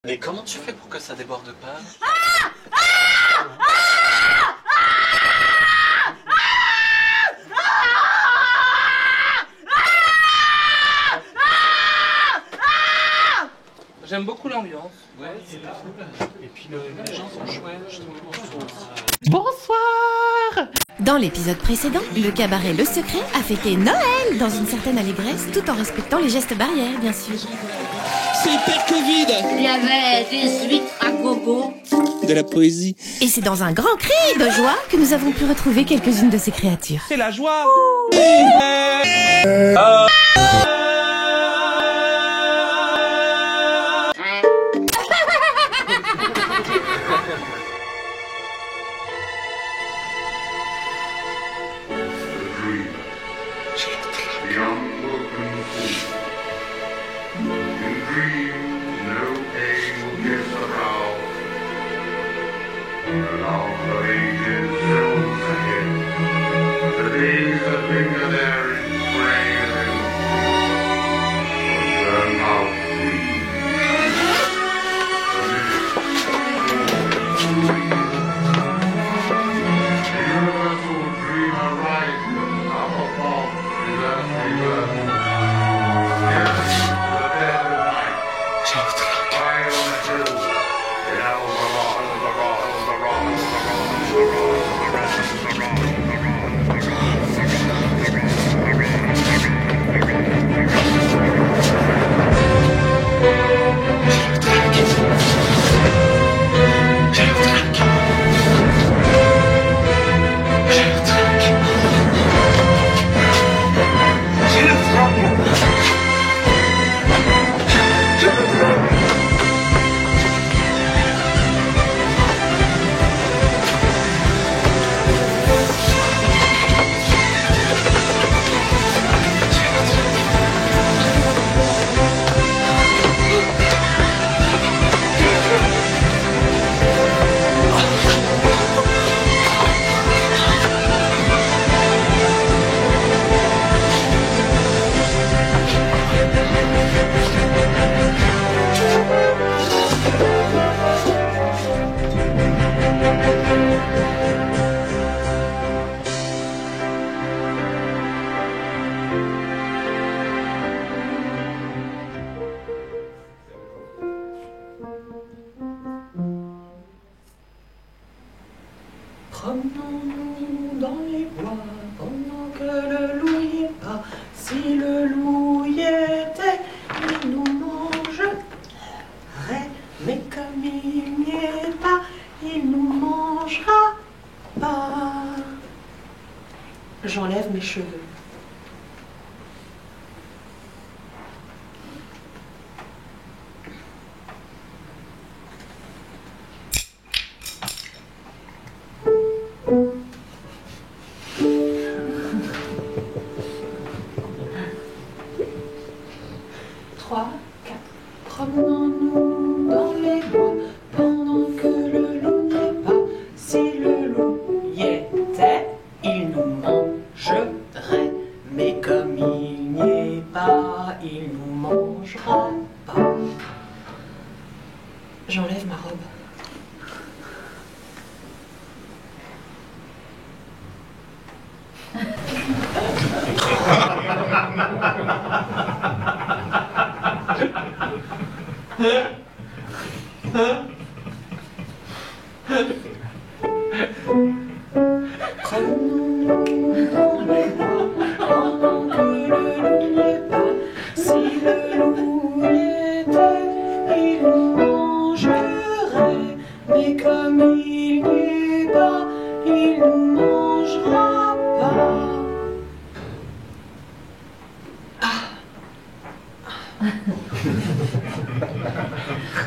Mais comment tu fais pour que ça déborde pas? J'aime beaucoup l'ambiance. Ouais, c'est cool. Et puis les gens sont chouettes, je trouve. Bonsoir. Dans l'épisode précédent, le cabaret Le Secret a fêté Noël dans une certaine allégresse tout en respectant les gestes barrières, bien sûr. C'est hyper Covid. Il y avait des huîtres à gogo. De la poésie. Et c'est dans un grand cri de joie que nous avons pu retrouver quelques-unes de ces créatures. C'est la joie. The unbroken sea. In dreams no pain will kiss the brow. The love of ages fills ahead. The days that linger there in spring and will turn out green. The universal dream arises up above. Promenons-nous dans les bois pendant que le loup y est pas. Si le loup y était, il nous mangerait. Mais comme il n'y est pas, il nous mangera pas. J'enlève mes cheveux. Promenons-nous dans les bois pendant que le loup n'est pas. Si le loup y était, il nous mangerait. Mais comme il n'y est pas, il nous mangera pas. J'enlève ma robe. Promenons-nous dans les bois pendant que le loup n'y est pas. Si le loup y était, il nous mangerait. Mais comme il n'y est pas, il nous mangera pas.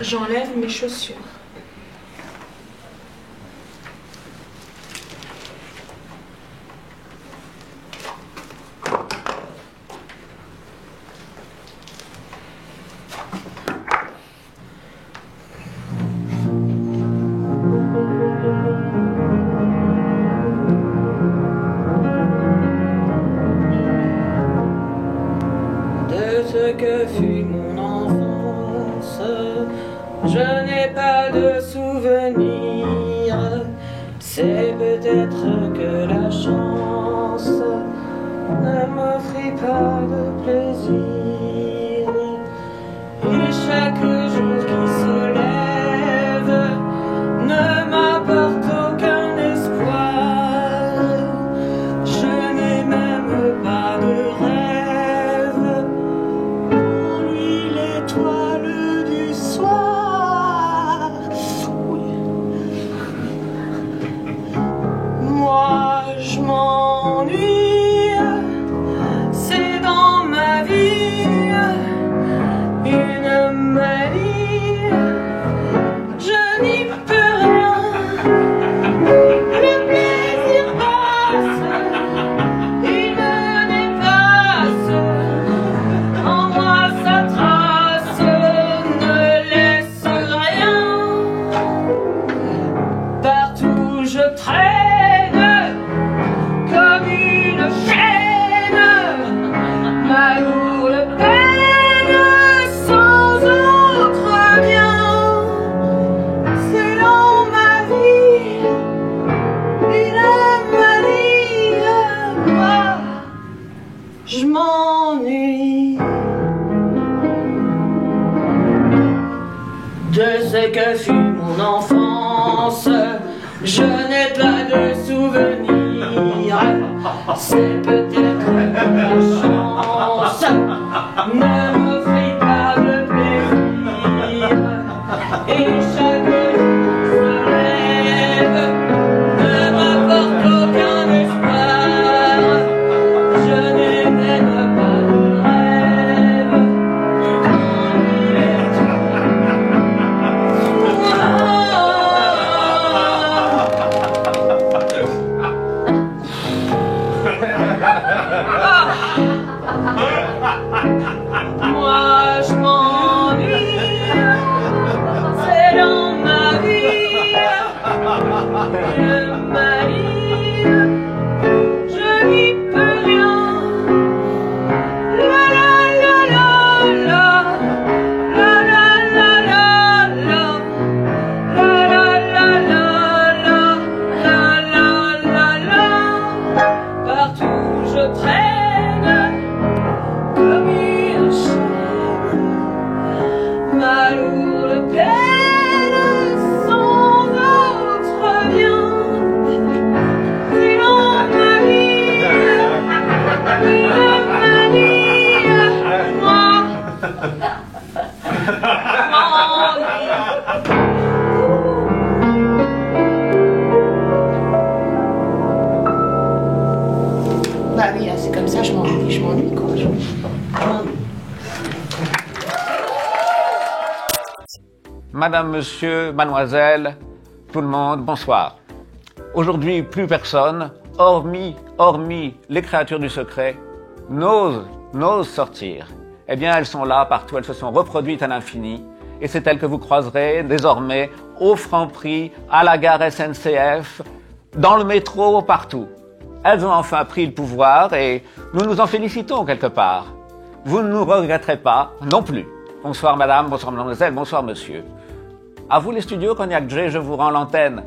J'enlève mes chaussures. De ce que fut mon enfance, je Je n'ai pas de souvenir, c'est peut-être que la chance ne m'offrit pas de plaisir. Et chaque jour qui se lève ne m'apporte aucun espoir. Je n'ai même pas de rêve pour lui l'étoile du soir. Moi je m'ennuie, c'est dans ma vie une maladie, je n'y peux rien. Le plaisir passe, il me dépasse, en moi sa trace ne laisse rien. Partout je traîne comme une chaîne, ma lourde peine sans autre bien. C'est dans ma vie une manie, moi je m'ennuie de ce que fut mon enfance. Je n'ai pas de souvenir, c'est peut-être que la chance ne m'offrit pas de plaisir. Et chaque jour se lève ne m'apporte aucun espoir. Je n'ai même pas de rêve quand il est moi je m'ennuie, c'est dans ma vie une manie, je n'y peux rien. La la la la la, la la la la la, la la la la la, la la la la. Partout je traîne comme une chaîne, ma lourde peine sans autre bien. C'est dans ma vie une manie, moi bah oui, c'est comme ça, je m'ennuie quoi. Je m'ennuie. Madame, monsieur, mademoiselle, tout le monde, bonsoir. Aujourd'hui, plus personne, hormis les créatures du secret, n'ose sortir. Eh bien, elles sont là partout, elles se sont reproduites à l'infini. Et c'est elles que vous croiserez désormais au Franprix, à la gare SNCF, dans le métro, partout. Elles ont enfin pris le pouvoir et nous nous en félicitons quelque part. Vous ne nous regretterez pas non plus. Bonsoir madame, bonsoir mademoiselle, bonsoir monsieur. À vous les studios Cognac J, je vous rends l'antenne.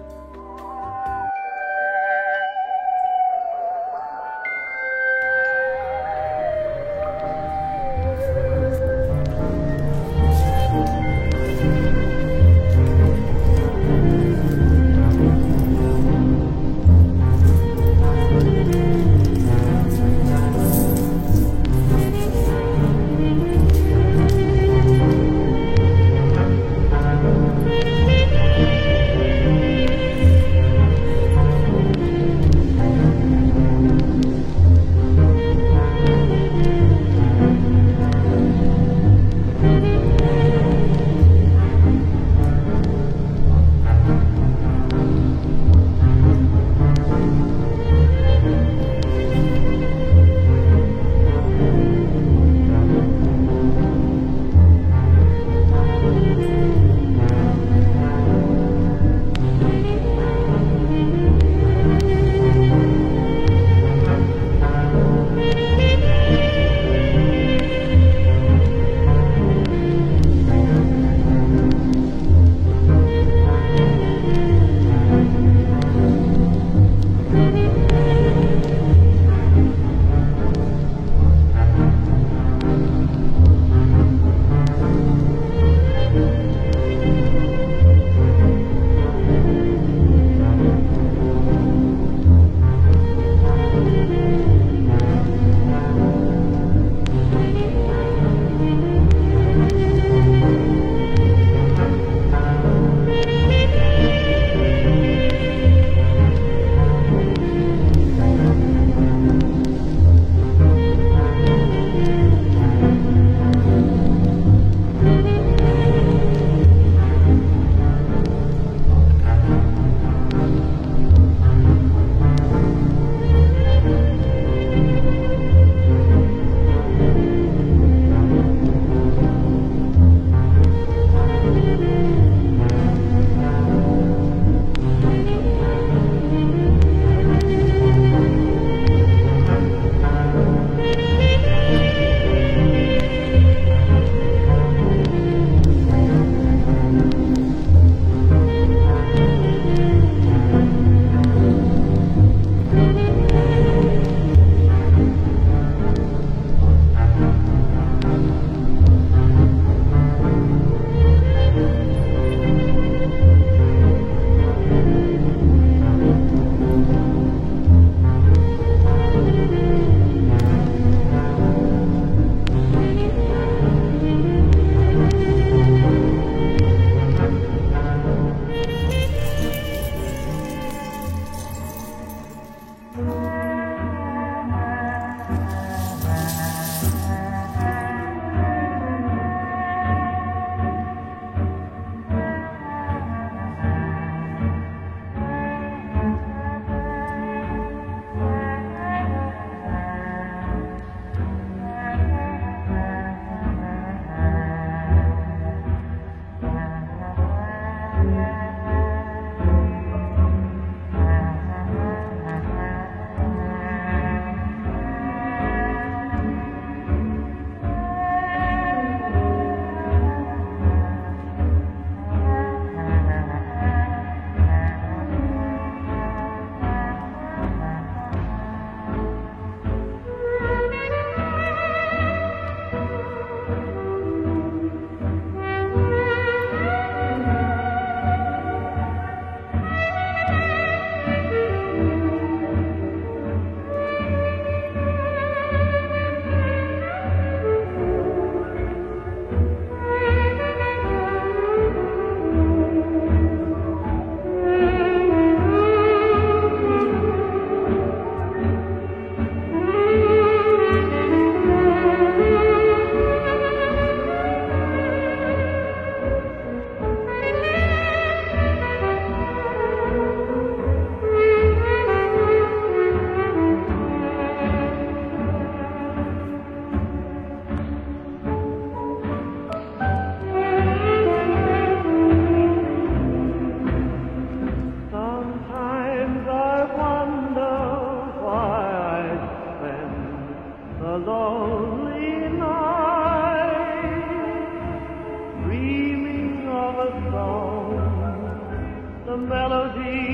The melody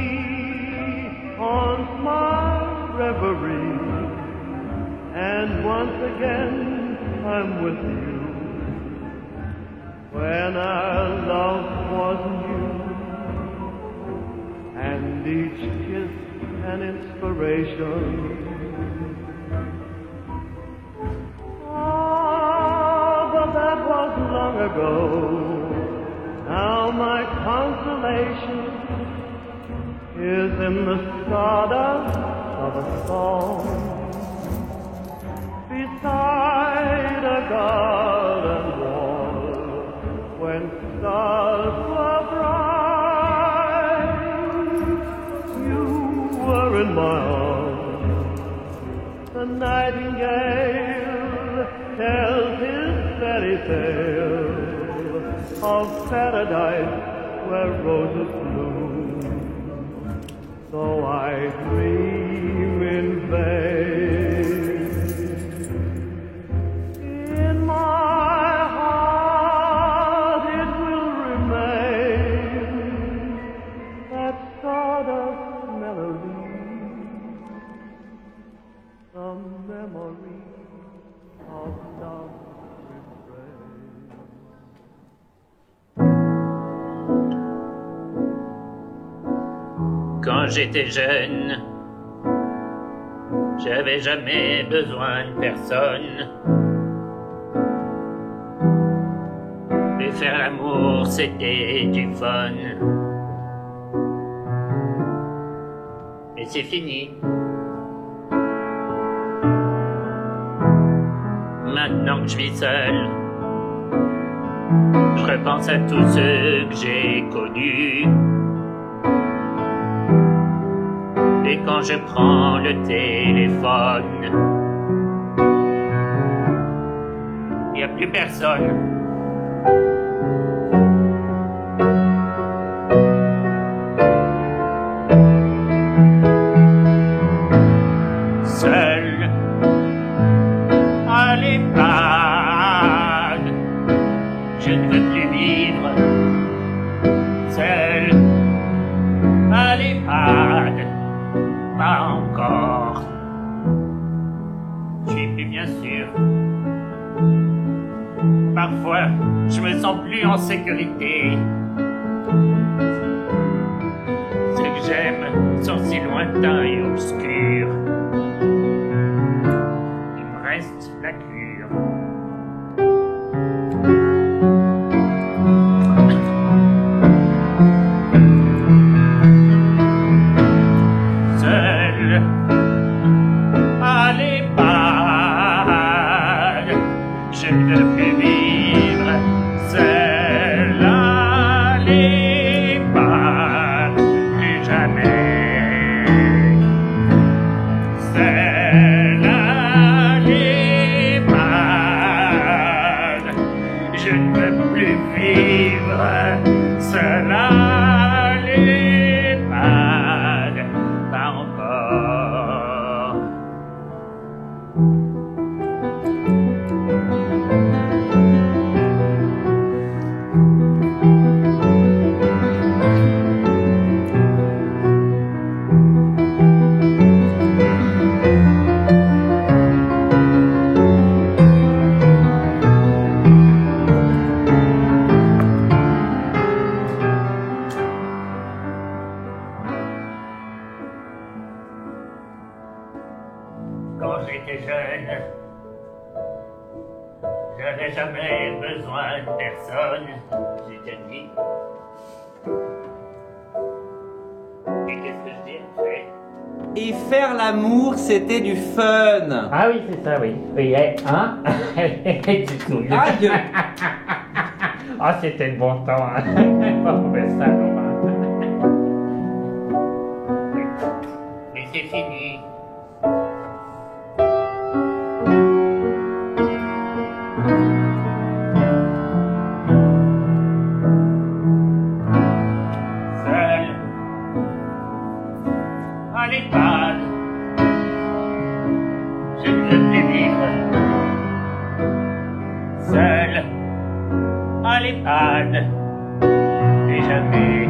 haunts my reverie, and once again I'm with you. When our love was new, and each kiss an inspiration. Ah, but that was long ago. Now my consolation is in the stardust of a song beside a garden wall when stars were bright. You were in my arms. The nightingale tells his fairy tale of paradise where roses bloom. So I dream in vain. In my heart it will remain, that stardust melody, the memory of love's refrain. Quand j'étais jeune, j'avais jamais besoin de personne. Et faire l'amour, c'était du fun. Mais c'est fini. Maintenant que je vis seul, je repense à tous ceux que j'ai connus. Et quand je prends le téléphone, il n'y a plus personne. Seul à l'EHPAD, je ne veux plus vivre. Seul à l'EHPAD. Pas encore. Je suis plus bien sûr. Parfois, je me sens plus en sécurité. Ceux que j'aime sont si lointains et obscurs. Il me reste la cure. À l'EHPAD, je ne veux plus vivre seul à l'EHPAD, plus jamais. Seul à l'EHPAD, je ne veux plus vivre seul à l'EHPAD, pas encore. Quand j'étais jeune, j'avais jamais besoin de personne, j'ai déjà dit. Et qu'est-ce que je dis après? Et faire l'amour, c'était du fun. Ah oui, c'est ça, oui. Oui, hein? Du tout. Aïe. Ah, c'était le bon temps, hein? Pas mauvais salaud, hein? Mais c'est fini. Seul à l'EHPAD, je ne veux plus vivre. Seul à l'EHPAD, et jamais.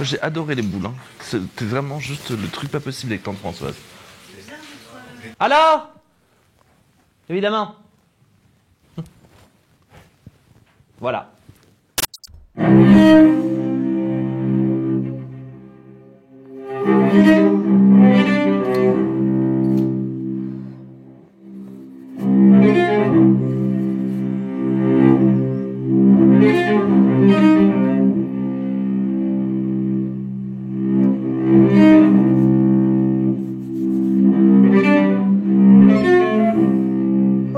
J'ai adoré les boules. Hein. C'était vraiment juste le truc pas possible avec Tante Françoise. Alors? Évidemment. Voilà.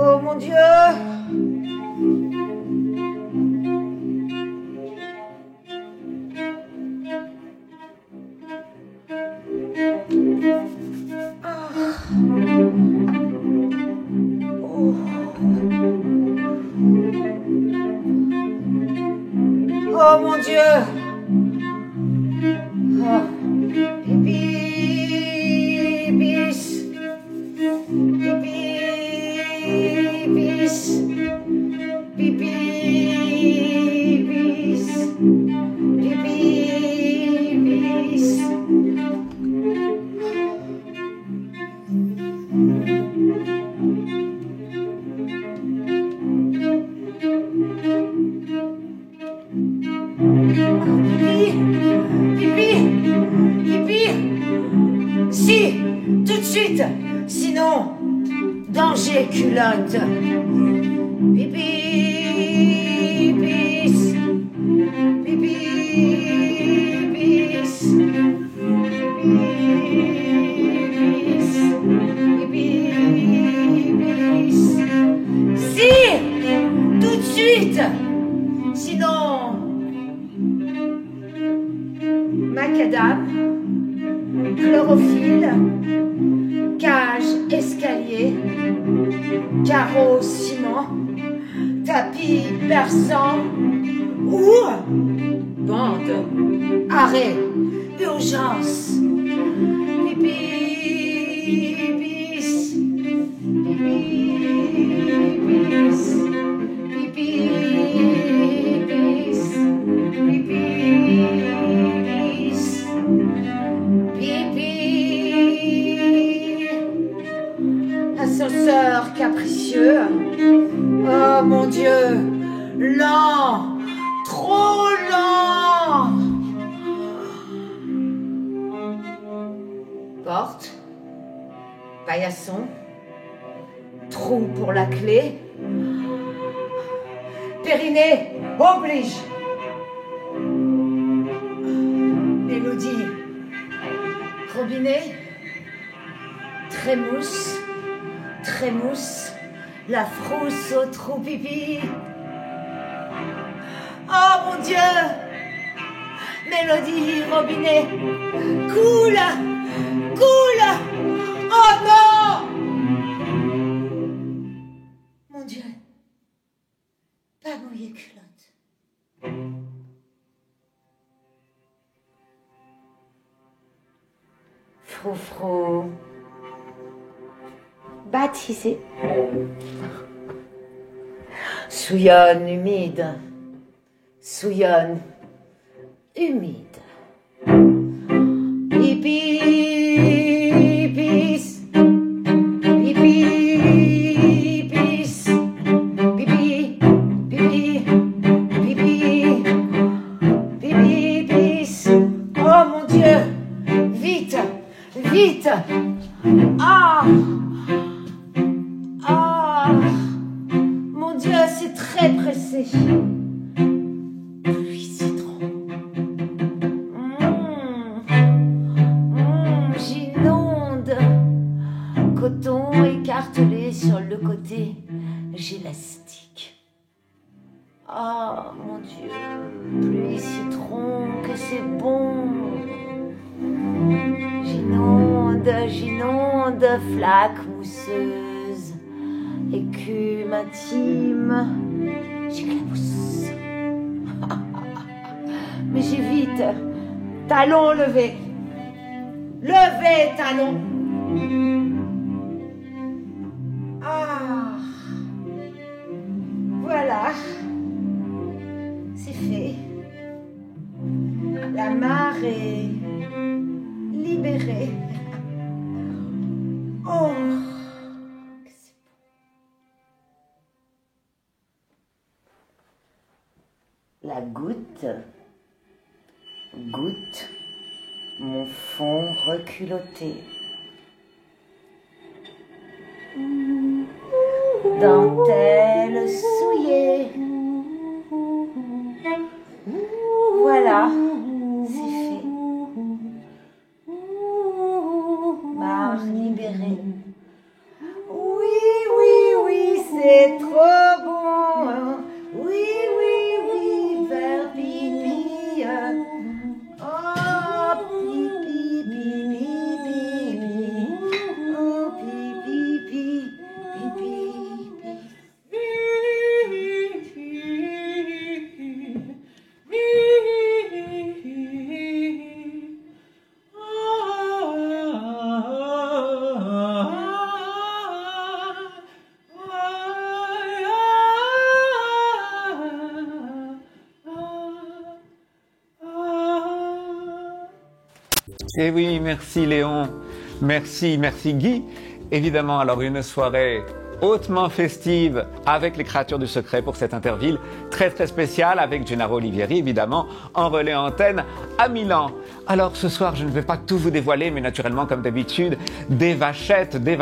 Oh mon Dieu! Oh mon Dieu! Oh. Pipi, bis. Pipi, bis. Pipi, bis. Pipi, bis. Pipi, pipi, si, tout de suite, sinon, danger culotte. Pipi, bis, pipi, bis, pipi, bis, si, tout de suite, sinon, macadam, chlorophylle, cage, escalier, carreau, ciment, tapis perçant ou bande, arrêt, urgence, pipi, bis, pipi, bis, pipi, bis, pipi, bis, pipi, ascenseur capricieux, oh mon Dieu, lent, trop lent, porte, paillasson, trou pour la clé, périnée oblige, mélodie, robinet, trémousse, trémousse, la frousse au trou pipi. Oh mon Dieu! Mélodie, robinet, coule, coule! Oh non! Mon Dieu, pas mouillé culotte. Froufrou, baptisé, souillonne humide, souillonne humide. Pipi, pis, pipi, pis, pipi, pipi, pipi, pipi, pis. Oh mon Dieu, vite, vite. Ah, ah, mon Dieu, c'est très pressé. Pluie citron. J'inonde. Coton écartelé sur le côté, gélastique. Ah, mon Dieu, pluie citron, que c'est bon. J'inonde, j'inonde, flaque mousseuse, écume intime, Mais j'ai vite. Talons levés. Levez, talons. Ah. Voilà. C'est fait. La mare est libérée. Oh. La goutte goûte mon fond reculotté. Dentelle souillée. Voilà, c'est fait. Mare libérée. Oui, oui, oui, c'est trop bon. Oui, oui, oui, vers pipi. Oh, pipi, pipi, pipi. Oh, pipi, pipi, Eh oui, merci Léon, merci Guy. Évidemment, alors une soirée hautement festive avec les créatures du secret pour cette interville très spéciale avec Gennaro Olivieri, évidemment, en relais antenne à Milan. Alors ce soir, je ne vais pas tout vous dévoiler, mais naturellement, comme d'habitude, des vachettes et des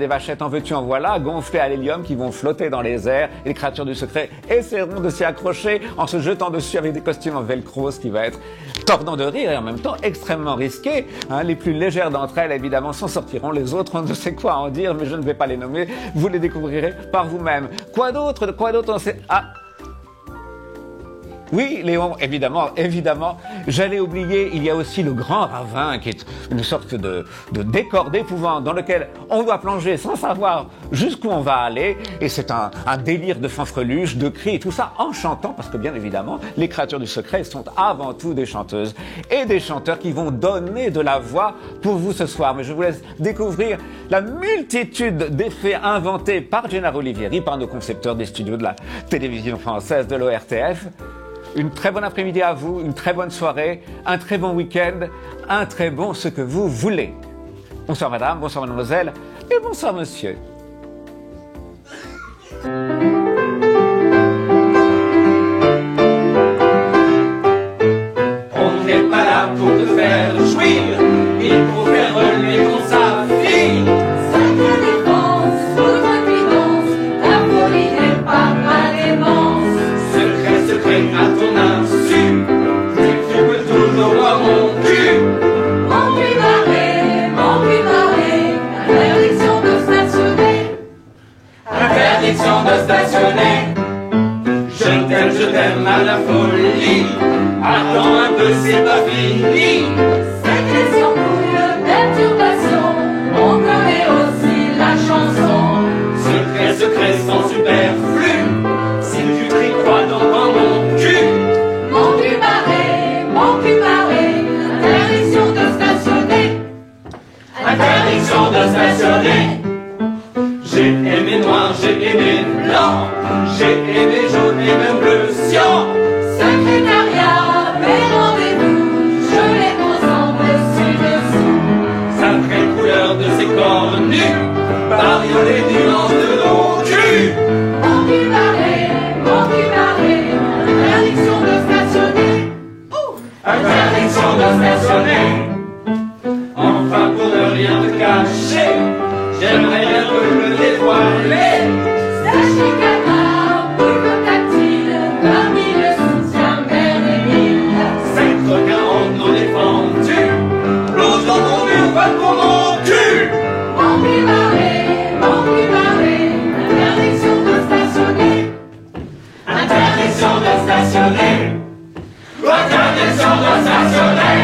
vachettes en veux-tu en voilà, gonflées à l'hélium qui vont flotter dans les airs. Et les créatures du secret essaieront de s'y accrocher en se jetant dessus avec des costumes en velcro, ce qui va être tordant de rire et en même temps extrêmement risqué. Les plus légères d'entre elles, évidemment, s'en sortiront. Les autres, on ne sait quoi en dire, mais je ne vais pas les nommer. Vous les découvrirez par vous-même. Quoi d'autre on sait... Ah, oui, Léon, évidemment, j'allais oublier, il y a aussi le grand ravin qui est une sorte de décor d'épouvante dans lequel on doit plonger sans savoir jusqu'où on va aller, et c'est un délire de fanfreluche, de cris et tout ça en chantant, parce que bien évidemment, les créatures du secret sont avant tout des chanteuses et des chanteurs qui vont donner de la voix pour vous ce soir. Mais je vous laisse découvrir la multitude d'effets inventés par Gennaro Olivieri, par nos concepteurs des studios de la télévision française de l'ORTF. Une très bonne après-midi à vous, une très bonne soirée, un très bon week-end, un très bon ce que vous voulez. Bonsoir madame, bonsoir mademoiselle et bonsoir monsieur. On n'est pas là pour te faire jouir, il faut faire relever ton saphir. Sacrée défense, votre puissance, la folie n'est pas ma démence. Secret à ton insu, tu peux toujours voir mon cul. Mon cul barré, interdiction de stationner. Interdiction de stationner. Je t'aime à la folie. Attends un peu, c'est pas fini. Sécrétion, couille, perturbation, on connaît aussi la chanson. Secret sans superflu. Si tu t'y crois dans mon cul. Mon cul barré, interdiction de stationner. Interdiction de stationner. J'ai aimé noir, j'ai aimé blanc, j'ai aimé jaune et même bleu cyan. Secrétariat, mes rendez-vous, je les consemble ci-dessous. Sacrée couleur de ces corps nus, bariolent les nuances de nos culs. Mon cul barré, interdiction de stationner. Interdiction de stationner. Enfin pour ne rien te cacher, j'aimerais bien te le dévoiler. Sachez canard, boule tactile, parmi le soutien vers les villes. Cinq requins en eau défendue, plonge dans mon mur, va pour mon cul. Mon cul barré, interdiction de stationner. Interdiction de stationner. Interdiction de stationner.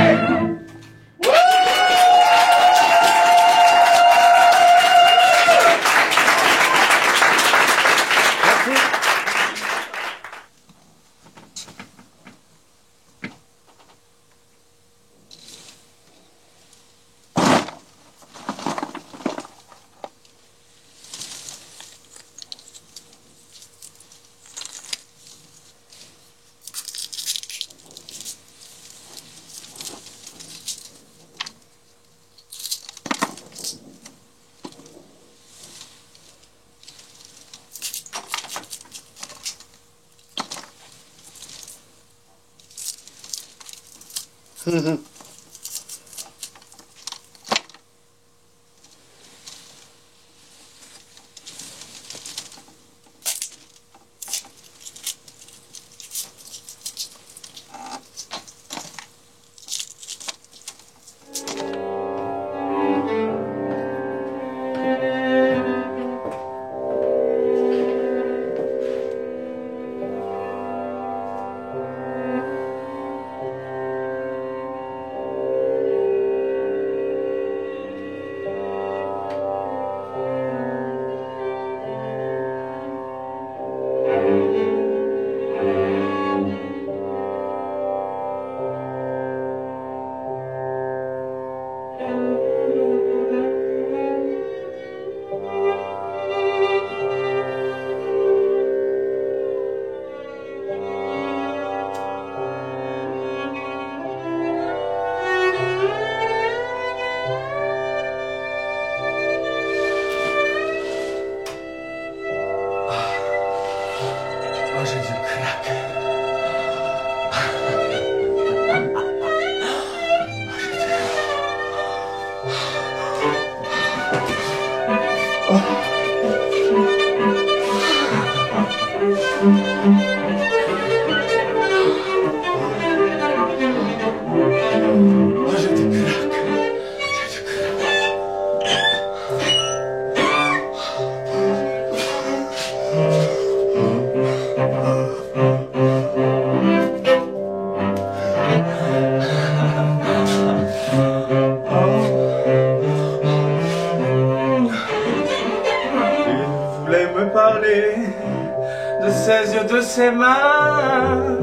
De ses mains,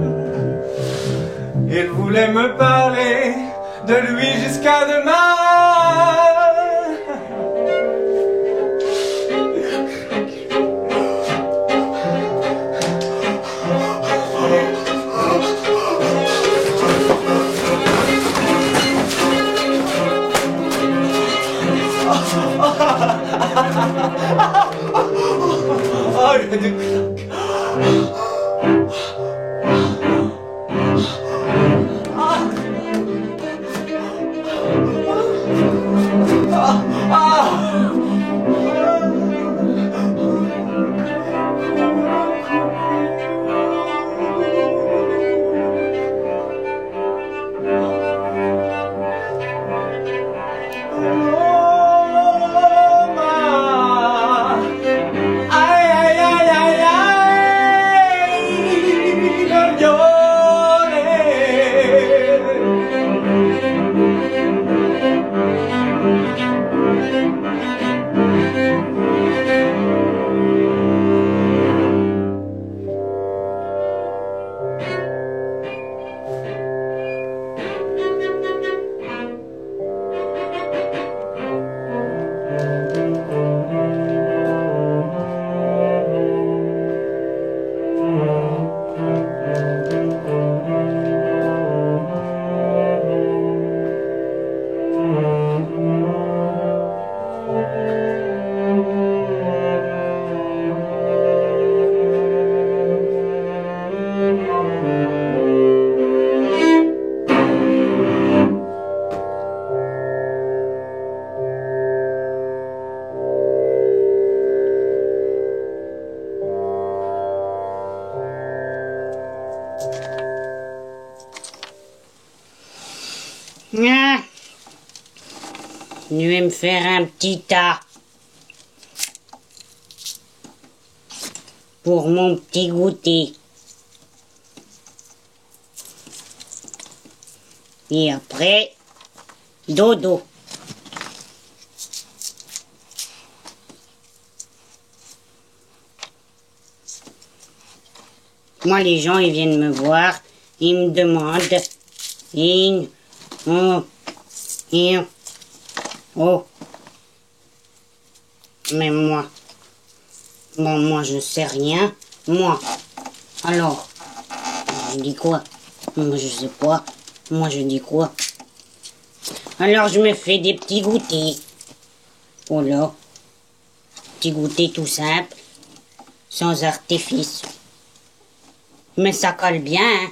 il voulait me parler de lui jusqu'à demain. Oh, il y a des claques. Je vais me faire un petit tas pour mon petit goûter. Et après, dodo. Moi, les gens, ils viennent me voir, ils me demandent, oh. Mais moi, moi, je sais rien, moi. Alors, je dis quoi? Moi, je sais pas. Moi, je dis quoi? Alors, je me fais des petits goûters. Oh là. Petits goûters tout simples, sans artifice. Mais ça colle bien, hein?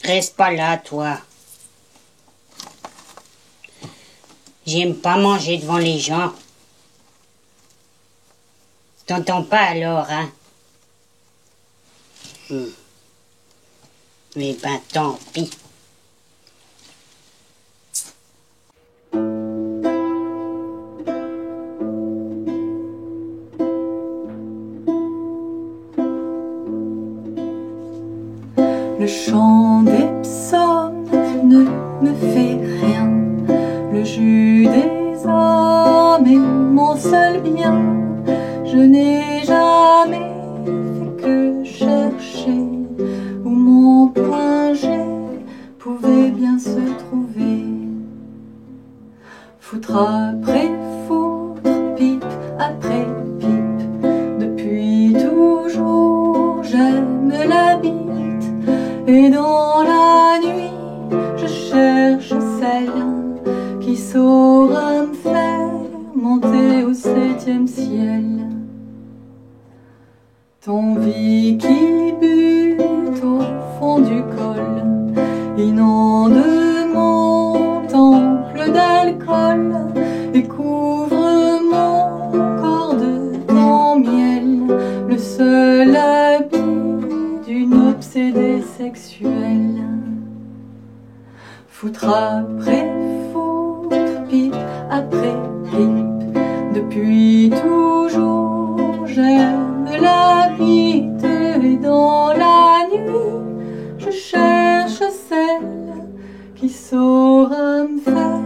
Reste pas là, toi. J'aime pas manger devant les gens. T'entends pas alors, hein? Mais ben, tant pis. Le chant des psaumes ne me fait rien. Le jus des hommes est mon seul bien. Je n'ai jamais fait que chercher où mon point G pouvait bien se trouver. Foutre après foutre, pipe après pipe. Depuis toujours j'aime la bite. Et dans la nuit, je cherche celle qui saura me faire monter au 7e ciel. Ton vie qui bute au fond du col inonde mon temple d'alcool et couvre mon corps de ton miel, le seul habit d'une obsédée sexuelle. Foutre après foutre, pipe après pipe. Depuis toujours j'aime la bite. Et dans la nuit je cherche celle qui saura me faire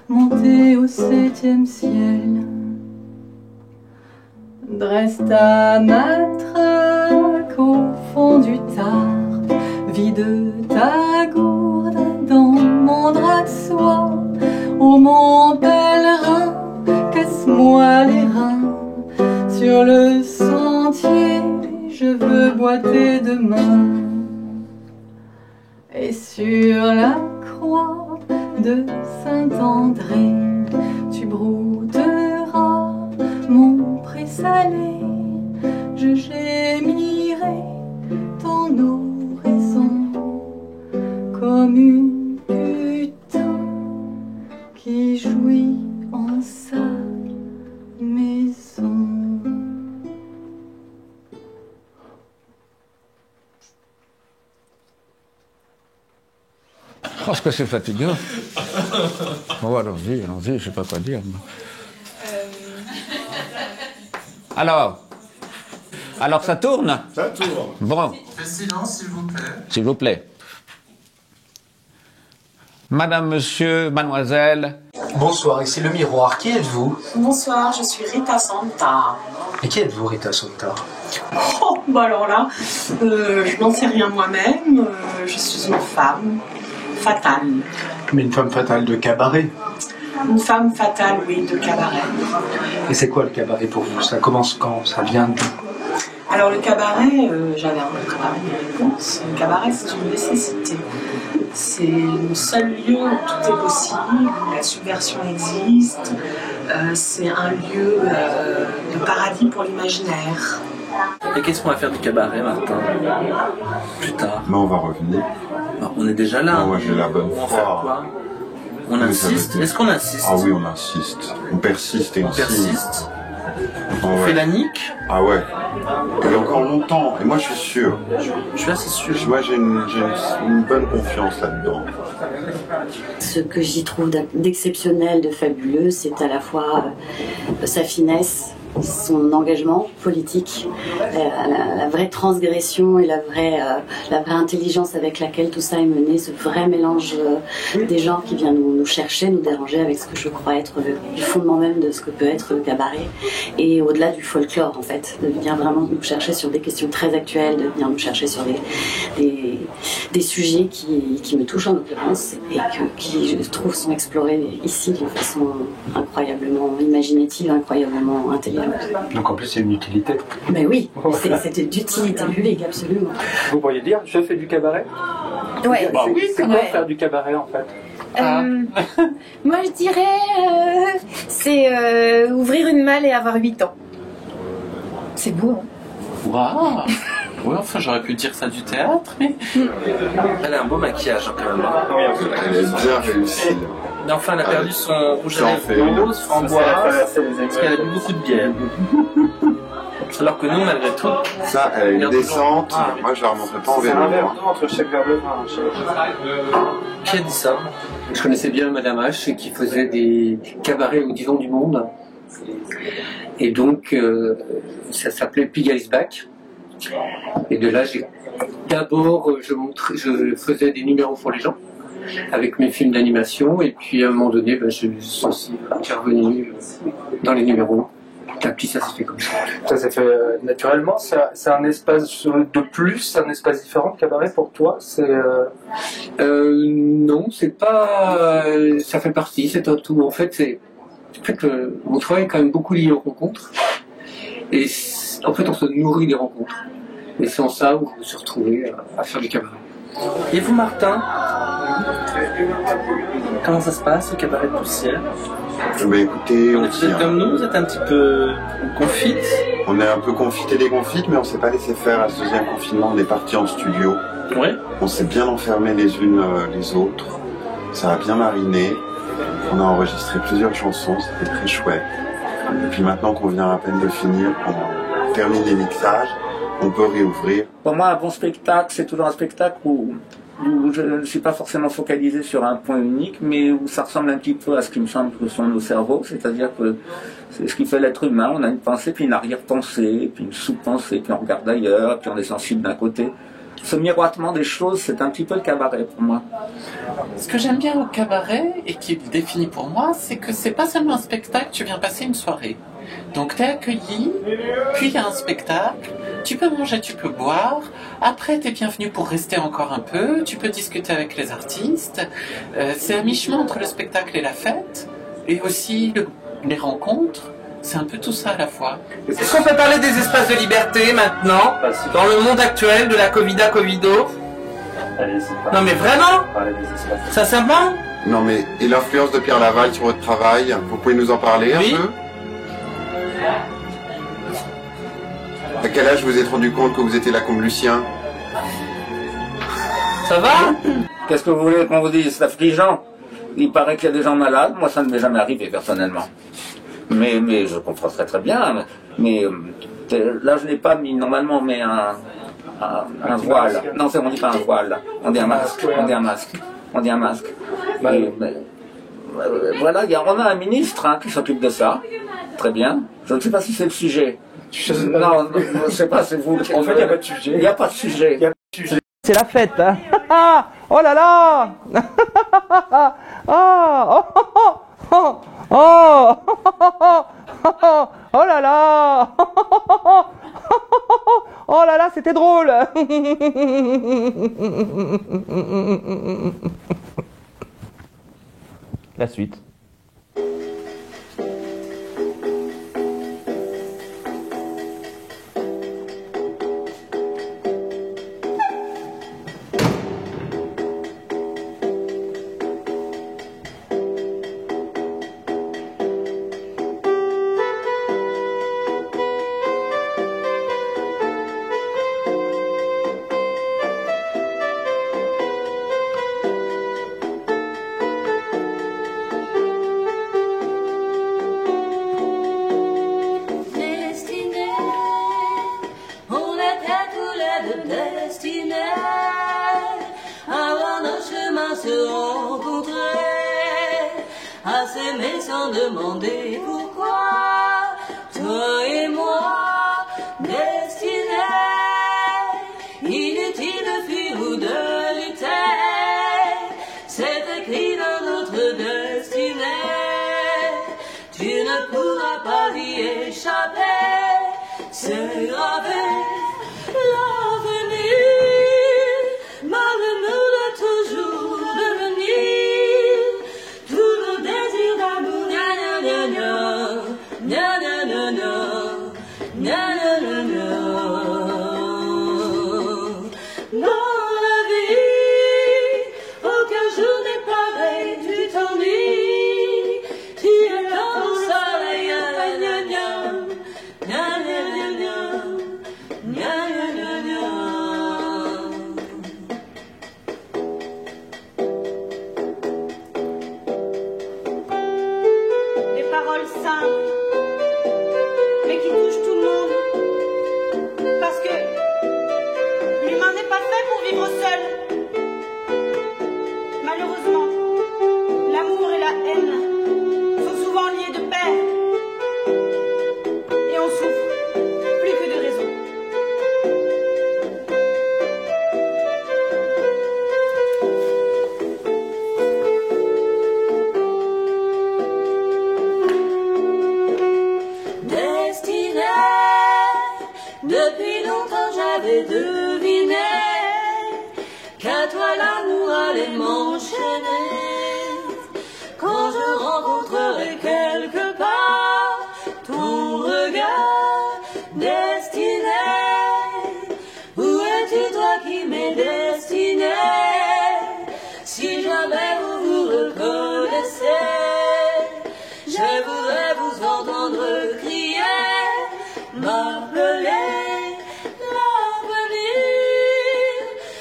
monter au 7e ciel. Dresse ta matraque au fond du Tarn, vide ta gourde dans mon drap de soie. Ô mon pèlerin, casse-moi les reins. Sur le sentier, je veux boiter demain. Et sur la croix de Saint-André, tu brouteras mon présalé. Je gémirai ton oraison comme une putain qui jouit en sa maison. Oh, ce que c'est fatigant. Bon, allons-y, allons-y, je sais pas quoi dire. Alors ça tourne? Ça tourne. Bon. Fais silence, s'il vous plaît. S'il vous plaît. Madame, monsieur, mademoiselle. Bonsoir, ici le miroir. Qui êtes-vous? Bonsoir, je suis Rita Santa. Et qui êtes-vous, Rita Santa? Oh, bah alors là, je n'en sais rien moi-même. Je suis une femme fatale. Mais une femme fatale de cabaret. Une femme fatale, oui, de cabaret. Et c'est quoi le cabaret pour vous? Ça commence quand? Ça vient d'où? Alors le cabaret, j'avais un peu préparé une réponse. Le cabaret, c'est une nécessité. C'est le seul lieu où tout est possible, où la subversion existe. C'est un lieu de paradis pour l'imaginaire. Et qu'est-ce qu'on va faire du cabaret, Martin? Plus tard. Mais on va revenir. Bah, on est déjà là. Moi, j'ai la bonne On va faire quoi? On insiste? Est-ce qu'on insiste? Ah oui, on insiste. On persiste et on persiste. On fait la nique? Ah ouais. Et encore longtemps. Et moi, je suis sûr. Je suis assez sûr. Moi, j'ai une bonne confiance là-dedans. Ce que j'y trouve d'exceptionnel, de fabuleux, c'est à la fois sa finesse, son engagement politique, la vraie transgression et la vraie intelligence avec laquelle tout ça est mené, ce vrai mélange des genres qui vient nous chercher, nous déranger avec ce que je crois être du fondement même de ce que peut être le cabaret, et au-delà du folklore en fait, de venir vraiment nous chercher sur des questions très actuelles, de venir nous chercher sur des sujets qui me touchent en l'occurrence et qui je trouve sont explorés ici d'une façon incroyablement imaginative, incroyablement intelligente. Donc en plus c'est une utilité. Mais oui, c'est d'utilité publique, absolument. Vous pourriez dire, je fais du cabaret? Ouais. C'est quoi faire du cabaret en fait? Moi je dirais c'est ouvrir une malle et avoir 8 ans. C'est beau, hein? Waouh. Ouais, enfin, j'aurais pu dire ça du théâtre, mais... Elle a un beau maquillage, quand même. Elle est bien réussie. Mais enfin, elle a perdu son rouge à lèvres rose, framboise, parce qu'elle a bu beaucoup de bière. Alors que nous, malgré tout... Ça, elle a une descente. Moi, je la remonterai pas en vélo. Entre chaque verre de vin. Qui a dit ça? Je connaissais bien Madame H qui faisait des cabarets au Divan du Monde. Et donc, ça s'appelait Pigalle Back. Et de là, d'abord, je faisais des numéros pour les gens avec mes films d'animation. Et puis, à un moment donné, je suis aussi intervenu dans les numéros. À petit, ça s'est fait comme ça. Ça s'est fait naturellement. C'est un espace de plus, un espace différent de cabaret pour toi. Non, c'est pas. Ça fait partie, c'est un tout. En fait, mon travail est quand même beaucoup lié aux rencontres. Et en fait, on se nourrit des rencontres. Et c'est en ça où je me suis retrouvé à faire du cabaret. Et vous, Martin, comment ça se passe, le cabaret de Poussière? Écoutez, vous êtes comme nous, vous êtes un petit peu confite? On est un peu confite et déconfite, mais on s'est pas laissé faire à ce deuxième confinement. On est parti en studio. Ouais. On s'est bien enfermés les unes les autres. Ça a bien mariné. On a enregistré plusieurs chansons, c'était très chouette. Et puis maintenant qu'on vient à peine de finir, qu'on termine les mixages, on peut réouvrir. Pour moi, un bon spectacle, c'est toujours un spectacle où je ne suis pas forcément focalisé sur un point unique, mais où ça ressemble un petit peu à ce qui me semble que sont nos cerveaux, c'est-à-dire que c'est ce qui fait l'être humain. On a une pensée, puis une arrière-pensée, puis une sous-pensée, puis on regarde ailleurs, puis on est sensible d'un côté. Ce miroitement des choses, c'est un petit peu le cabaret pour moi. Ce que j'aime bien au cabaret, et qui le définit pour moi, c'est que c'est pas seulement un spectacle, tu viens passer une soirée. Donc t'es accueilli, puis il y a un spectacle, tu peux manger, tu peux boire, après t'es bienvenu pour rester encore un peu, tu peux discuter avec les artistes, c'est à mi-chemin entre le spectacle et la fête, et aussi les rencontres. C'est un peu tout ça à la fois. Est-ce qu'on peut parler des espaces de liberté maintenant, dans le monde actuel de la Covido? Non mais vraiment? Sincèrement? Non mais, et l'influence de Pierre Laval sur votre travail, vous pouvez nous en parler un peu? À quel âge vous vous êtes rendu compte que vous étiez là comme Lucien? Ça va? Qu'est-ce que vous voulez qu'on vous dise? C'est affligeant. Il paraît qu'il y a des gens malades. Moi, ça ne m'est jamais arrivé personnellement. Mais je comprends très bien. Mais là, je n'ai pas mis, normalement, on met un voile. Non, on ne dit pas un voile. On dit un masque. On dit un masque. On dit un masque. Voilà, on a un ministre qui s'occupe de ça. Très bien. Je ne sais pas si c'est le sujet. Non, je ne sais pas, c'est vous. En fait, il n'y a pas de sujet. Il n'y a pas de sujet. C'est la fête, hein. Oh là là. Oh, oh, oh, oh là là. Oh là là, c'était drôle. La suite. s'aimer sans demander pourquoi. Toi et moi, destinés, inutile de fuir ou de lutter, c'est écrit dans notre destinée. Tu ne pourras pas y échapper, c'est gravé. L'avenir, malgré-nous de toujours devenir, tous nos désirs d'amour, gna gna gna gna, gna gna gna gna, gna gna gna. Dans la vie, aucun jour n'est pareil, tu t'ennuies, tu es dans le soleil, gna gna gna, gna gna gna gna. Depuis longtemps j'avais deviné qu'à toi l'amour allait m'enchaîner. Quand je rencontrerai quelque part ton regard destiné, où es-tu toi qui m'es destiné? Si jamais vous vous reconnaissez, je voudrais vous entendre crier, m'appeler l'avenir.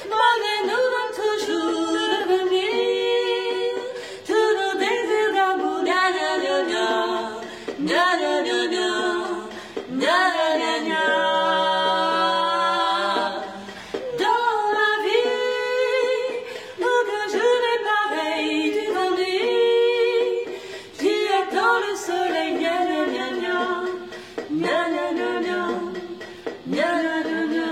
Malgré nous donne toujours devenir tous nos désirs d'amour. Gna gna gna gna, gna gna gna gna, gna gna gna gna. Dans la vie, aucun jour n'est pareil, tu t'ennuies. Tu attends le soleil, gna gna gna gna, gna gna gna gna, gna gna gna gna.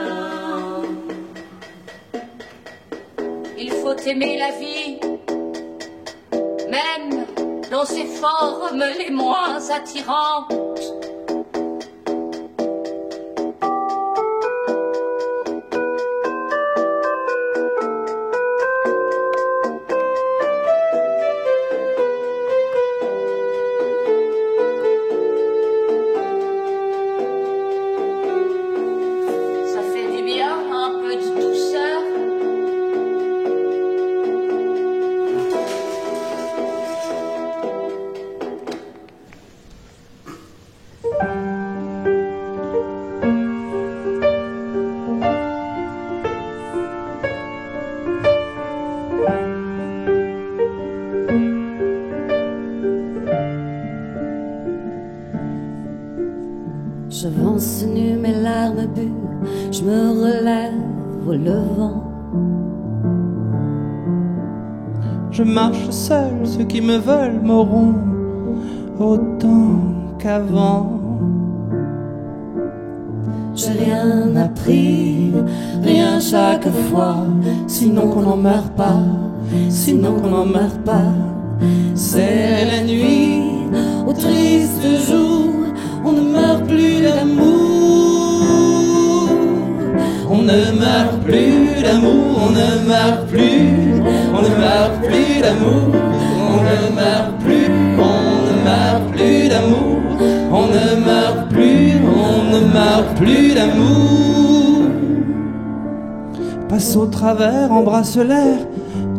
Il faut aimer la vie, même dans ses formes les moins attirantes. Ça fait du bien, un peu de douceur. J'avance nu, mes larmes bues, je me relève au levant. Je marche seul, ceux qui me veulent m'auront autant qu'avant. J'ai rien appris, rien chaque fois, sinon qu'on n'en meurt pas, sinon qu'on n'en meurt pas. C'est la nuit, au triste jour, on ne meurt plus d'amour. On ne meurt plus d'amour, on ne meurt plus, on ne meurt plus d'amour, on ne meurt plus, on ne meurt plus d'amour, on ne meurt plus, on ne meurt plus d'amour. Passe au travers, embrasse l'air,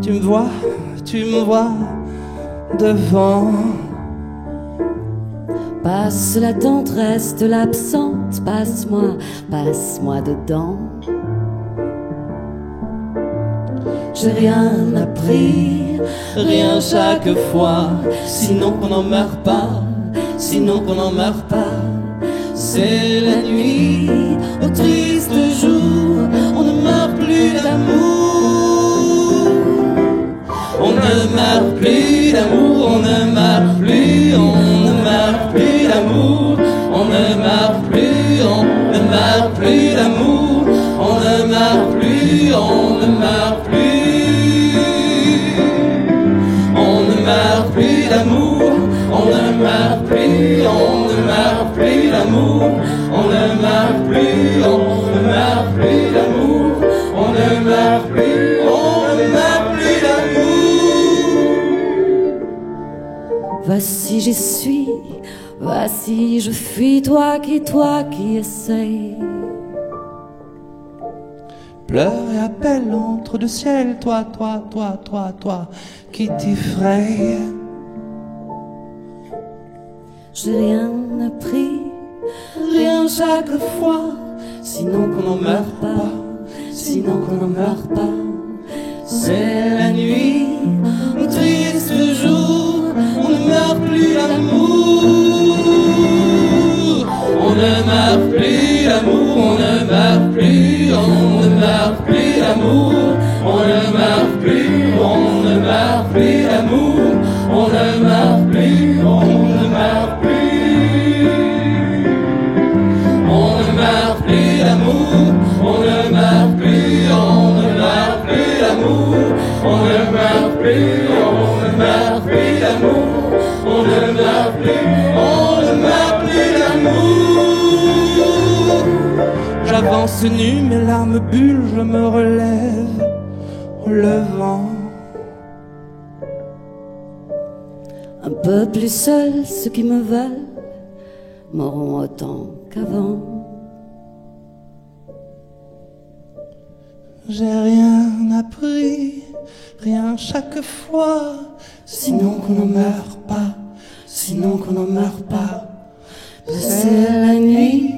tu me vois devant. Passe la tente, reste l'absente, passe-moi dedans. J'ai rien appris, rien chaque fois, sinon qu'on n'en meurt pas, sinon qu'on n'en meurt pas. C'est la nuit, au triste jour, on ne meurt plus d'amour. On ne meurt plus d'amour, on ne meurt plus, on ne meurt plus d'amour, on ne meurt plus, on ne meurt plus d'amour, on ne meurt plus, on ne meurt plus, on ne meurt plus d'amour, on ne meurt plus, on ne meurt plus d'amour, on ne meurt plus, on ne meurt plus d'amour, on ne meurt plus, on ne meurt plus d'amour. Voici j'y suis, voici je fuis, toi qui essayes. Pleure et appelle entre deux ciels, toi qui t'effraie. J'ai rien appris, rien chaque fois, sinon qu'on n'en meurt pas, sinon qu'on n'en meurt pas. C'est la nuit, au triste jour, on ne meurt plus d'amour. On ne meurt plus d'amour, on ne meurt plus, on ne meurt plus d'amour. On ne meurt plus, on ne meurt plus d'amour. On ne meurt plus, on ne meurt plus. On ne meurt plus d'amour, on ne meurt plus, on ne meurt plus d'amour. On ne meurt plus, on ne meurt plus d'amour. On ne meurt plus, on ne meurt plus d'amour. danse nue, mes larmes bullent, je me relève au levant. Un peu plus seul, ceux qui me veulent m'auront autant qu'avant. J'ai rien appris, rien chaque fois, sinon qu'on n'en meurt pas, sinon qu'on n'en meurt pas. C'est la nuit,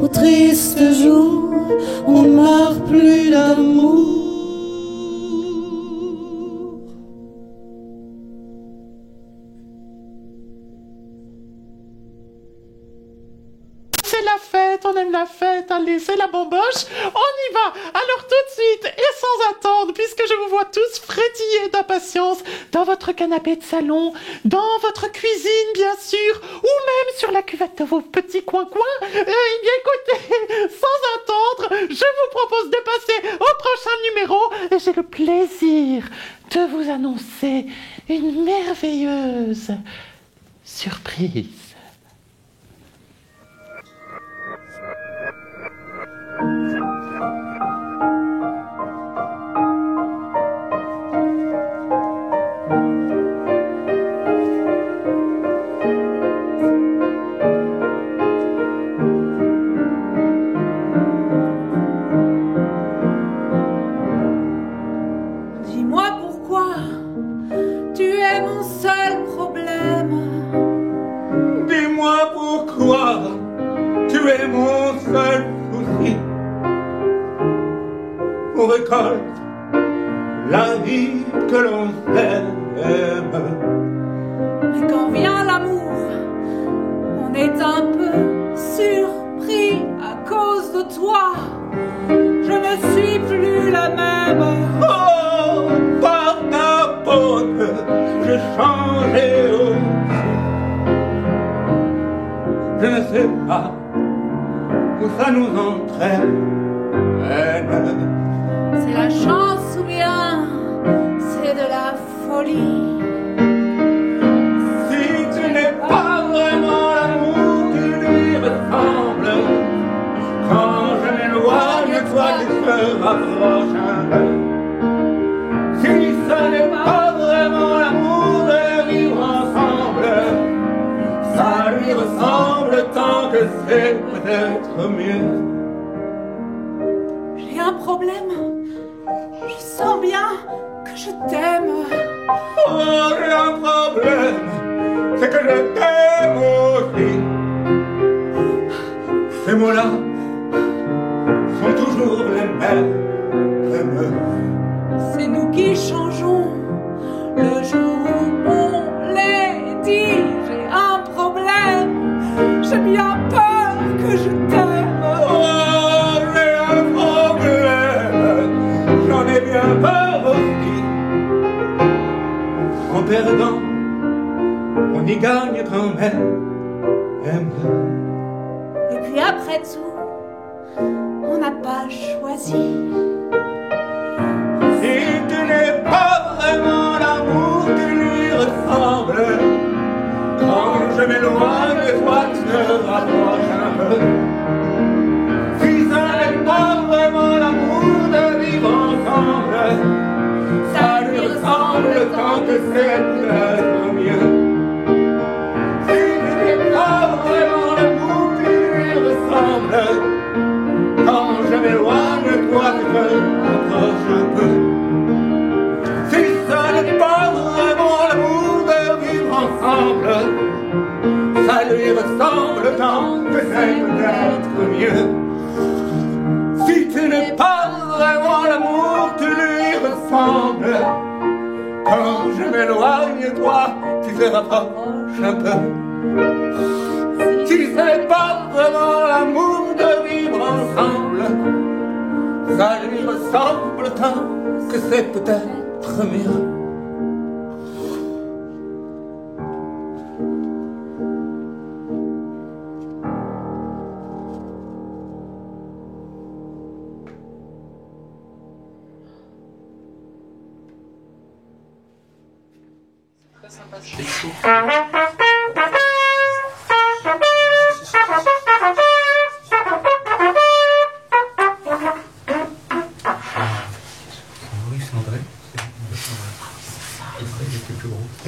au triste jour, on ne meurt plus d'amour. C'est la fête, on aime la fête, allez, c'est la bamboche, on y va. Alors tout de suite et sans attendre, puisque je vous vois tous frétiller d'impatience dans votre canapé de salon, dans votre cuisine bien sûr, ou même sur la cuvette de vos petits coins-coins, eh bien écoutez, sans attendre, je vous propose de passer au prochain numéro et j'ai le plaisir de vous annoncer une merveilleuse surprise. Dis-moi pourquoi tu es mon seul problème. Dis-moi pourquoi tu es mon seul souci. On récolte la vie que l'on aime. Mais quand vient l'amour, on est un peu surpris à cause de toi. Je ne suis plus la même. Oh, par ta faute, j'ai changé aussi. Je ne sais pas où ça nous entraîne. C'est la chance ou bien c'est de la folie. Si tu n'es pas vraiment l'amour qui lui ressemble, quand je m'éloigne, toi tu te rapproches un peu. Si ce n'est pas vraiment l'amour de vivre ensemble, ça lui ressemble tant que c'est peut-être mieux. J'ai un problème. Je sens bien que je t'aime. Oh, j'ai un problème, c'est que je t'aime aussi. Ces mots-là sont toujours les mêmes. C'est nous qui changeons le jour où on les dit. J'ai un problème, j'ai bien peur que je t'aime. Oh, j'ai un problème, j'en ai bien peur aussi. En perdant, on y gagne quand même. Et puis après tout, on n'a pas choisi. Si tu n'es pas vraiment l'amour qui lui ressemble, quand je m'éloigne de toi, tu te rapproches un peu. Si ça n'est pas vraiment l'amour de vivre ensemble, ça lui ressemble tant que c'est peut-être mieux. Si tu n'es pas vraiment l'amour qui lui ressemble, quand je m'éloigne de toi, tu te rapproches un peu. Si ce n'est pas vraiment l'amour de vivre ensemble, ça lui ressemble tant que c'est peut-être mieux. Si tu n'es pas vraiment l'amour qui lui ressemble, quand je m'éloigne de toi, tu te rapproches un peu. Si ce n'est pas vraiment l'amour de vivre ensemble, ça lui ressemble tant que c'est peut-être mieux.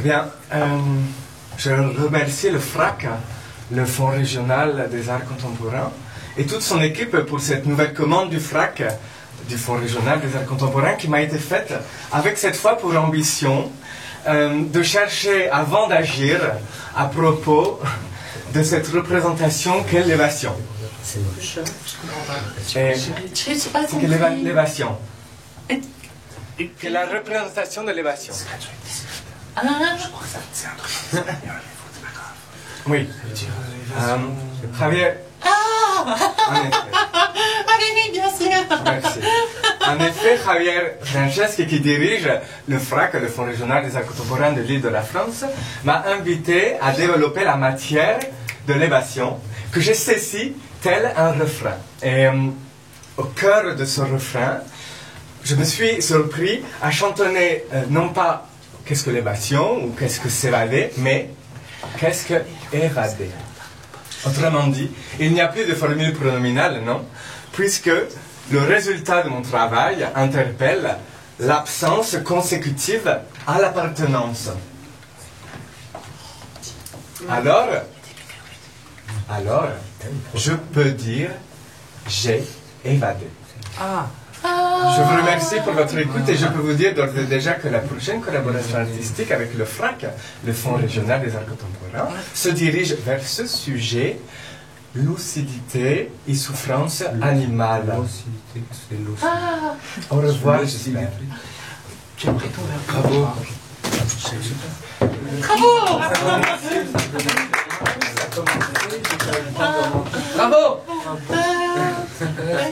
bien, je remercie le FRAC, le Fonds régional des arts contemporains, et toute son équipe pour cette nouvelle commande du FRAC, du Fonds régional des arts contemporains, qui m'a été faite avec cette fois pour ambition de chercher, avant d'agir, à propos de cette représentation qu'est l'élévation. C'est moche. Je comprends pas. C'est que l'élévation. Que la représentation de l'élévation. Ah, je crois que ça c'est un truc. Oui. Javier. Ah oui, bien sûr. Merci. En effet, Javier Franceschi, qui dirige le FRAC, le Fonds régional des arts contemporains de l'île de la France, m'a invité à développer la matière de l'élévation que j'ai saisie tel un refrain. Et au cœur de ce refrain, je me suis surpris à chantonner non pas qu'est-ce que l'élévation ou qu'est-ce que s'évader, mais qu'est-ce que évader. Autrement dit, il n'y a plus de formule pronominale, non? Puisque le résultat de mon travail interpelle l'absence consécutive à l'appartenance. Alors, je peux dire j'ai évadé. Je vous remercie pour votre écoute et je peux vous dire d'ores et déjà que la prochaine collaboration artistique avec le FRAC, le Fonds régional des arts contemporains, se dirige vers ce sujet, lucidité et souffrance animale. Au revoir, j'espère. Tu as pris ton verre. Bravo. Bravo. Bravo.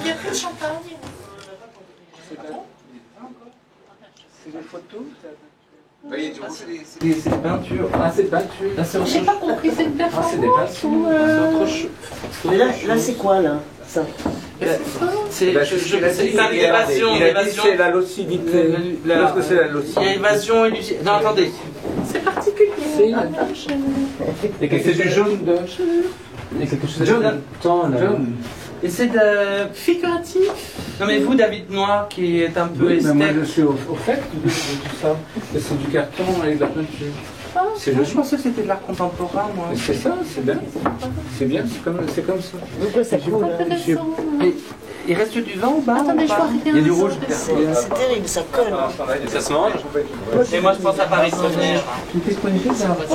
Il y a plus de champagne. C'est des photos? C'est des peintures. Ah, c'est peinture. J'ai pas compris, c'est une performance. Ah, c'est des peintures. C'est autre chose. Mais là c'est quoi, là ça? C'est l'évasion. Il a dit c'est la lucidité. Qu'est-ce que c'est la lucidité? Il y a évasion et lucidité. Non, attendez. C'est particulier. Et c'est du jaune de... Il y a quelque chose de jaune. Et c'est de... figuratif. Non mais vous, David Noir, qui est un peu esthète. Moi je suis au fait de tout ça. C'est du carton avec de la peinture. Je pensais que c'était de l'art contemporain, moi. C'est ça, c'est bien. C'est bien, c'est comme ça. Pourquoi ça coule? Il reste du vent ou pas? Attendez, je vois rien. Il y a du rouge. C'est terrible, ça colle. Et ça se mange? Et moi je pense à Paris Sauveur. Tout est connecté, ça va pas se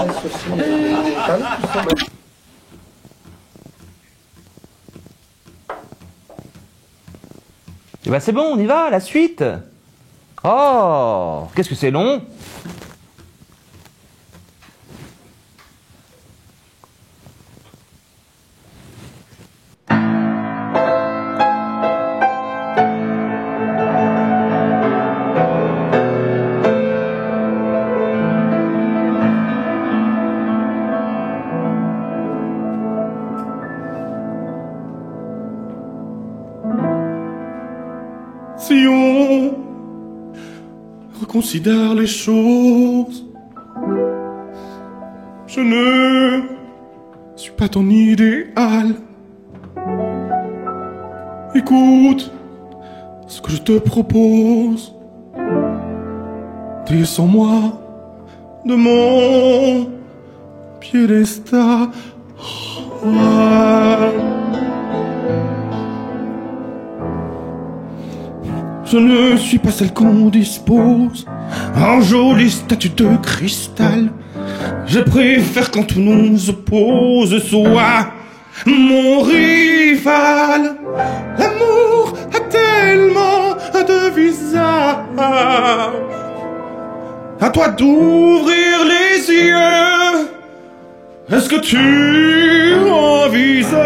Eh ben c'est bon, on y va, la suite. Oh, qu'est-ce que c'est long. Si on reconsidère les choses, je ne suis pas ton idéal. Écoute ce que je te propose. Descends-moi de mon piédestal. Je ne suis pas celle qu'on dispose en jolie statue de cristal. Je préfère quand tout nous oppose soit mon rival. L'amour a tellement de visages. À toi d'ouvrir les yeux. Est-ce que tu envisages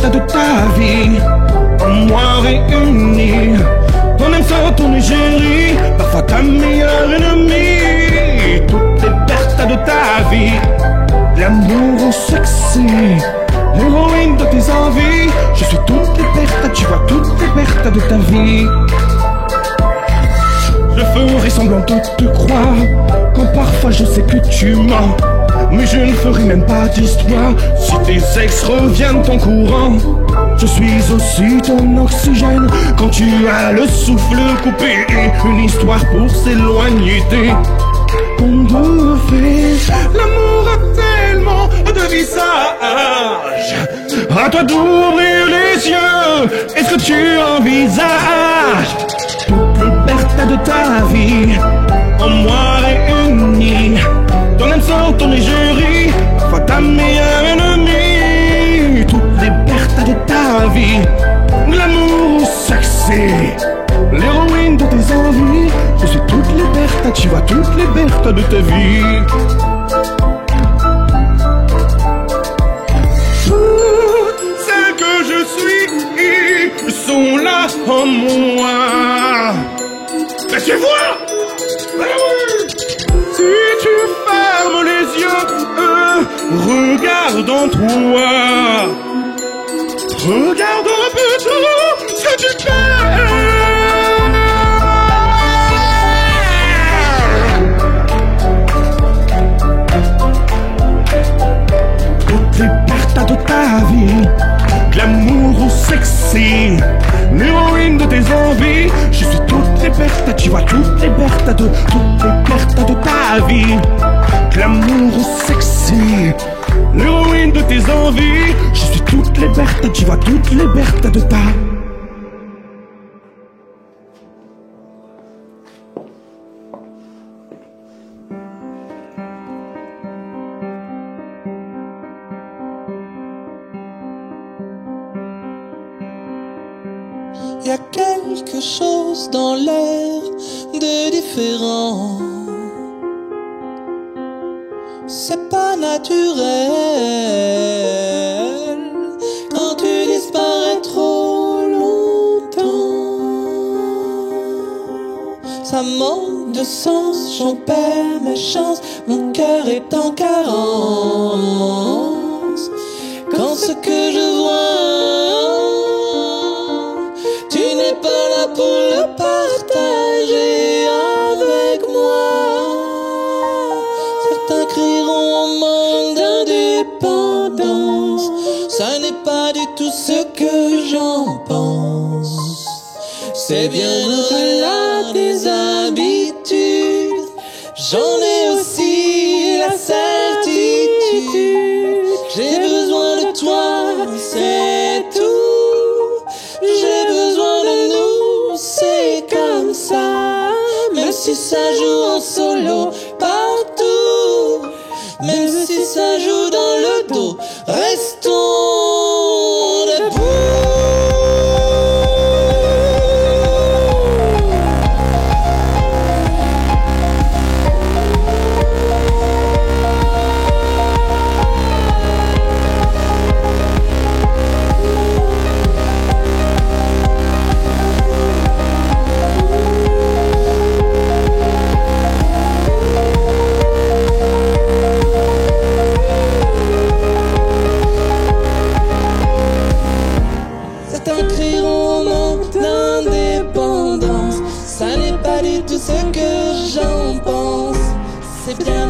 de ta vie, en moi réunie. Ton âme sera ton égérie, parfois ta meilleure ennemie. Toutes les pertes de ta vie, l'amour au succès, l'héroïne de tes envies. Je suis toutes les pertes, tu vois toutes les pertes de ta vie. Je ferai semblant de te croire, quand parfois je sais que tu mens. Mais je ne ferai même pas d'histoire si tes ex reviennent en courant. Je suis aussi ton oxygène quand tu as le souffle coupé. Une histoire pour s'éloigner des ponts de fées. L'amour a tellement de visages. À toi d'ouvrir les yeux. Est-ce que tu envisages toute liberté de ta vie en moi réunie? Ton âme sort, ton égérie, parfois ta meilleure ennemie. Toute liberté de ta vie, l'amour sexy, l'héroïne de tes envies. Je suis toute liberté, tu vois toute liberté de ta vie. Celles que je suis sont là en moi. Mais tu vois, si tu fermes les yeux, regarde en toi. Regarde un peu tout ce que tu fais. Toutes les pertes de ta vie, glamour ou sexy, l'héroïne de tes envies. Je suis toutes les pertes, tu vois toutes les pertes de ta vie. Glamour ou sexy, l'héroïne de tes envies. Je suis toutes les pertes, tu vois toutes les pertes de ta. Y a quelque chose dans l'air de différent. C'est pas naturel quand tu disparais trop longtemps. Ça manque de sens, j'en perds ma chance. Mon cœur est en carence quand ce que je vois, tu n'es pas là pour le partager avec moi. Certains crieront au manque d'indépendance. Ça n'est pas du tout ce que j'en pense. C'est bien au-delà des habitudes. J'en ai aussi la certitude. J'ai besoin de toi, c'est tout. J'ai besoin de nous, c'est comme ça. Même si ça joue en solo partout, même si ça joue dans le dos, restons debout.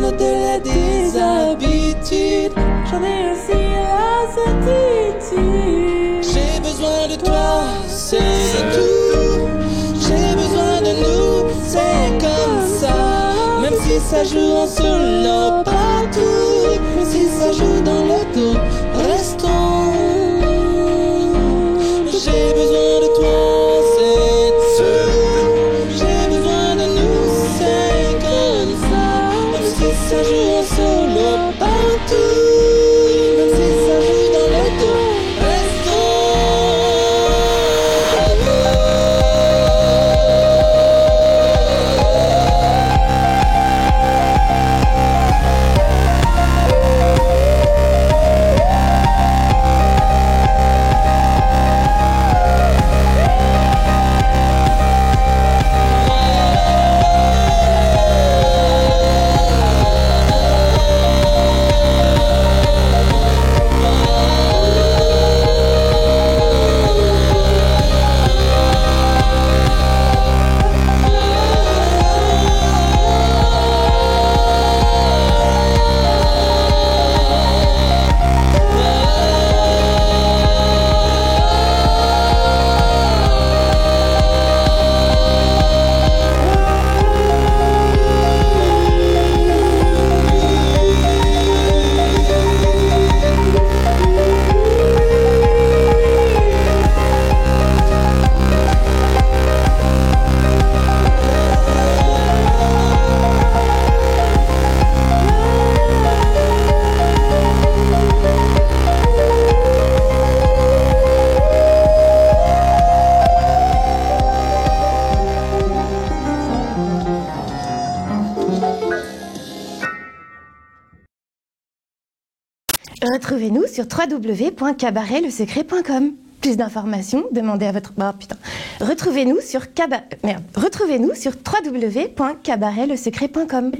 Au-delà des habitudes, j'en ai aussi la certitude. J'ai besoin de toi, c'est tout. J'ai besoin de nous, c'est comme ça. Même si ça joue en solo partout, même si ça joue dans le dos, restons. J'ai besoin de toi, c'est tout. J'ai besoin de nous, c'est comme ça. Ça joue en solo partout, même si ça joue dans le dos, restons. retrouvez-nous sur www.cabaretlesecret.com. Plus d'informations, demandez à votre... Oh putain. Retrouvez-nous sur Retrouvez-nous sur www.cabaretlesecret.com.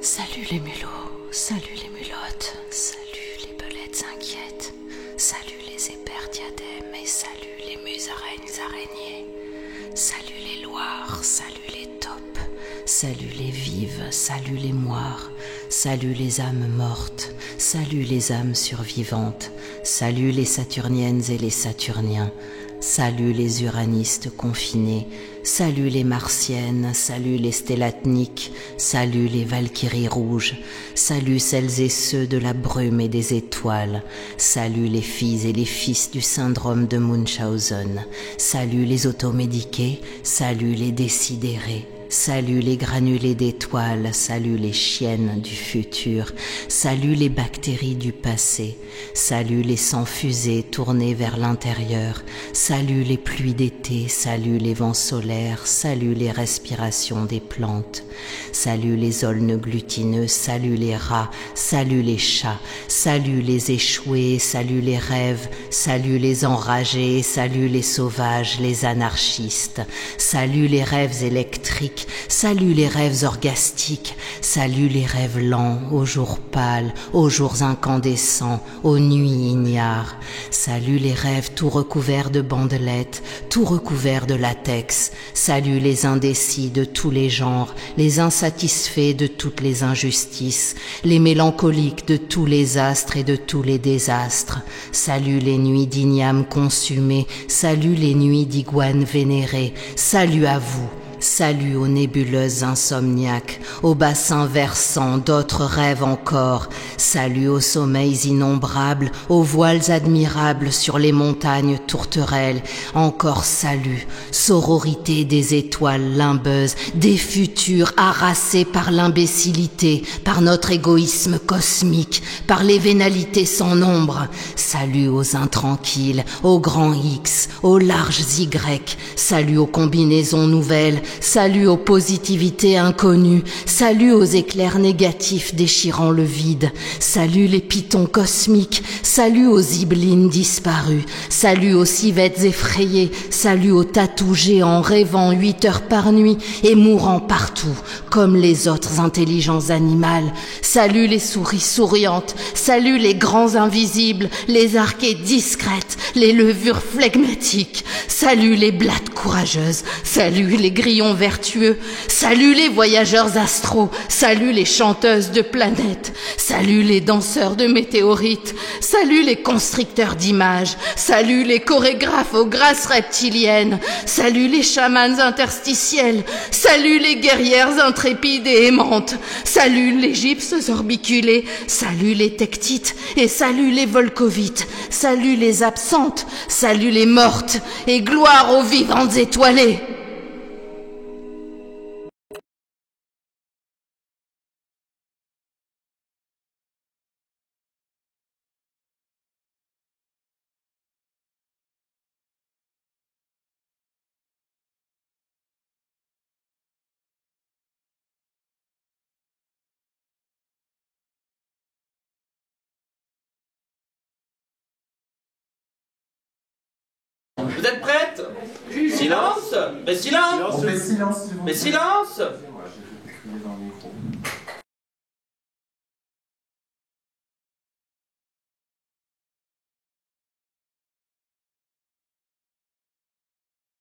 Salut les mulots, salut les mulottes, salut les belettes inquiètes, salut les épères diadèmes et salut les musaraignes araignées, salut les loirs, salut les taupes, salut les vives, salut les moires, salut les âmes mortes, salut les âmes survivantes, salut les saturniennes et les saturniens, salut les uranistes confinés, salut les martiennes, salut les stélatniques, salut les valkyries rouges, salut celles et ceux de la brume et des étoiles, salut les filles et les fils du syndrome de Munchausen, salut les automédiqués, salut les désidérés. Salut les granulés d'étoiles, salut les chiennes du futur, salut les bactéries du passé, salut les sangs fusées tournés vers l'intérieur, salut les pluies d'été, salut les vents solaires, salut les respirations des plantes, salut les aulnes glutineux, salut les rats, salut les chats, salut les échoués, salut les rêves, salut les enragés, salut les sauvages, les anarchistes, salut les rêves électriques, salut les rêves orgastiques, salut les rêves lents, aux jours pâles, aux jours incandescents, aux nuits ignares, salut les rêves tout recouverts de bandelettes, tout recouverts de latex, salut les indécis de tous les genres, les insatisfaits de toutes les injustices, les mélancoliques de tous les astres et de tous les désastres, salut les nuits d'igname consumées, salut les nuits d'iguanes vénérées, salut à vous. Salut aux nébuleuses insomniaques, aux bassins versants d'autres rêves encore. Salut aux sommeils innombrables, aux voiles admirables sur les montagnes tourterelles. Encore salut, sororité des étoiles limbeuses, des futurs harassés par l'imbécilité, par notre égoïsme cosmique, par les vénalités sans nombre. Salut aux intranquilles, aux grands X, aux larges Y. Salut aux combinaisons nouvelles. Salut aux positivités inconnues, salut aux éclairs négatifs déchirant le vide, salut les pitons cosmiques, salut aux ziblines disparus, salut aux civettes effrayées, salut aux tatous géants rêvant 8 heures par nuit et mourant partout, comme les autres intelligences animales, salut les souris souriantes, salut les grands invisibles, les archées discrètes, les levures flegmatiques, salut les blattes courageuses, salut les grillons vertueux, salut les voyageurs astraux, salut les chanteuses de planètes, salut les danseurs de météorites, salut les constricteurs d'images, salut les chorégraphes aux grâces reptiliennes, salut les chamans interstitiels, salut les guerrières intrépides et aimantes, salut les gypses orbiculés, salut les tectites et salut les volcovites, salut les absentes, salut les mortes et gloire aux vivantes étoilées. Vous êtes prêtes? Silence. Mais silence. Mais silence. Mais silence.